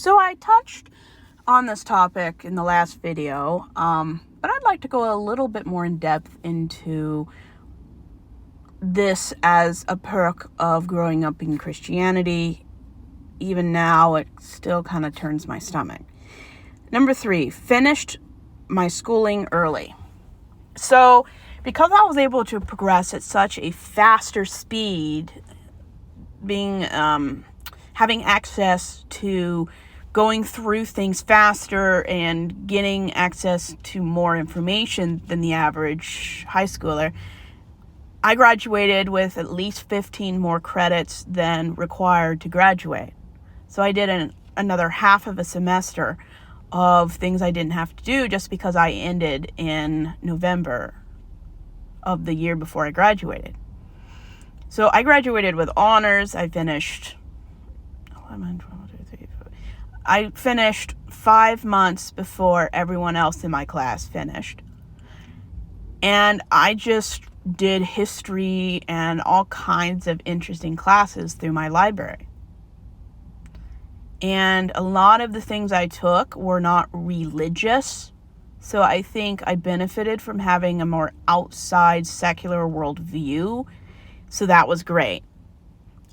So I touched on this topic in the last video, but I'd like to go a little bit more in depth into this as a perk of growing up in Christianity. Even now, it still kind of turns my stomach. Number 3, finished my schooling early. So because I was able to progress at such a faster speed, having access to going through things faster and getting access to more information than the average high schooler, I graduated with at least 15 more credits than required to graduate. So I did another half of a semester of things I didn't have to do just because I ended in November of the year before I graduated. So I graduated with honors. I finished 5 months before everyone else in my class finished. And I just did history and all kinds of interesting classes through my library. And a lot of the things I took were not religious. So I think I benefited from having a more outside secular worldview. So that was great.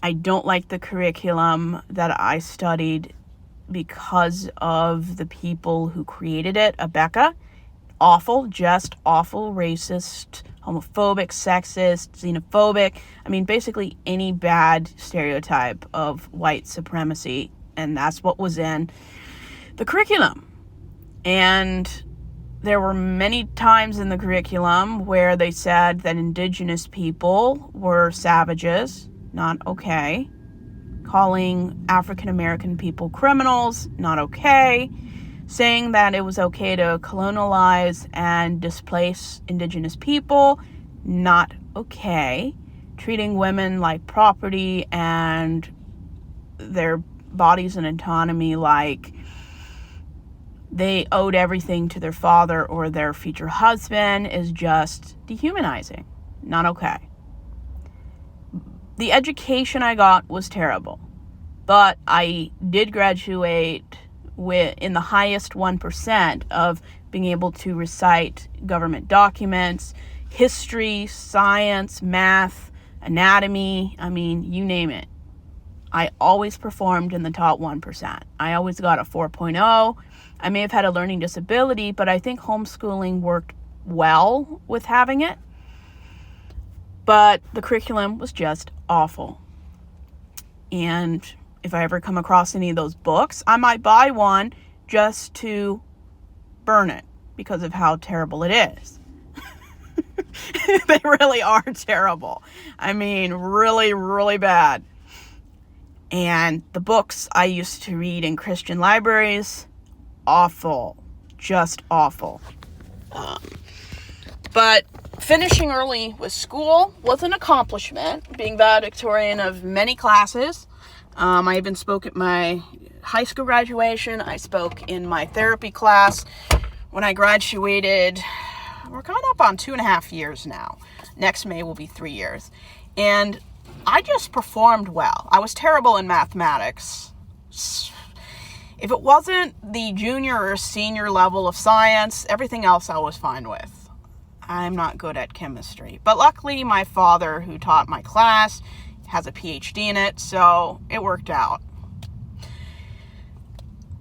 I don't like the curriculum that I studied because of the people who created it. Abeka, awful, just awful, racist, homophobic, sexist, xenophobic. I mean, basically any bad stereotype of white supremacy. And that's what was in the curriculum. And there were many times in the curriculum where they said that indigenous people were savages, not okay. Calling African American people criminals, not okay. Saying that it was okay to colonialize and displace indigenous people, not okay. Treating women like property and their bodies and autonomy like they owed everything to their father or their future husband is just dehumanizing. Not okay. The education I got was terrible, but I did graduate in the highest 1% of being able to recite government documents, history, science, math, anatomy, I mean, you name it. I always performed in the top 1%. I always got a 4.0. I may have had a learning disability, but I think homeschooling worked well with having it. But the curriculum was just awful. And if I ever come across any of those books, I might buy one just to burn it because of how terrible it is. They really are terrible. I mean, really, really bad. And the books I used to read in Christian libraries, awful, just awful. But finishing early with school was an accomplishment, being valedictorian of many classes. I even spoke at my high school graduation. I spoke in my therapy class when I graduated. We're coming up on 2.5 years now. Next May will be 3 years. And I just performed well. I was terrible in mathematics. If it wasn't the junior or senior level of science, everything else I was fine with. I'm not good at chemistry. But luckily, my father, who taught my class, has a PhD in it, so it worked out.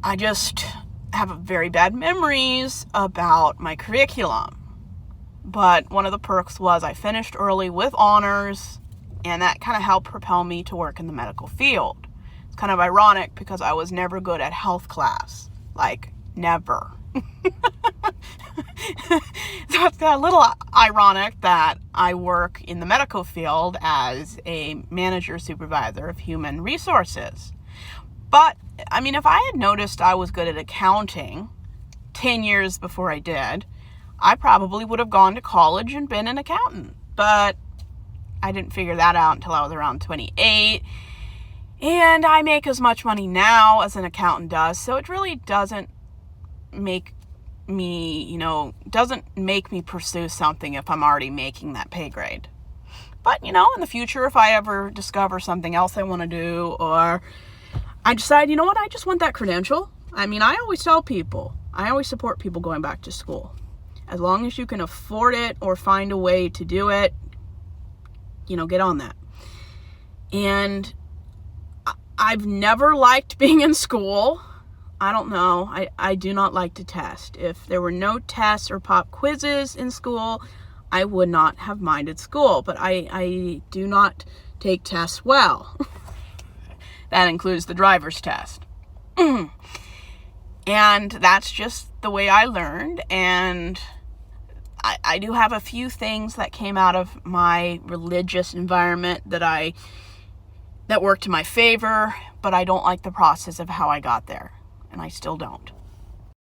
I just have very bad memories about my curriculum. But one of the perks was I finished early with honors, and that kind of helped propel me to work in the medical field. It's kind of ironic because I was never good at health class. Like, never. So it's a little ironic that I work in the medical field as a manager supervisor of human resources. But, I mean, if I had noticed I was good at accounting 10 years before I did, I probably would have gone to college and been an accountant. But I didn't figure that out until I was around 28. And I make as much money now as an accountant does. So it really doesn't make me pursue something if I'm already making that pay grade. But, in the future, if I ever discover something else I want to do, or I decided, you know what, I just want that credential. I mean, I always tell people, I always support people going back to school. As long as you can afford it or find a way to do it, get on that. And I've never liked being in school. I don't know. I do not like to test. If there were no tests or pop quizzes in school, I would not have minded school. But I do not take tests well. That includes the driver's test. And that's just the way I learned. And I do have a few things that came out of my religious environment that worked in my favor, but I don't like the process of how I got there. And I still don't.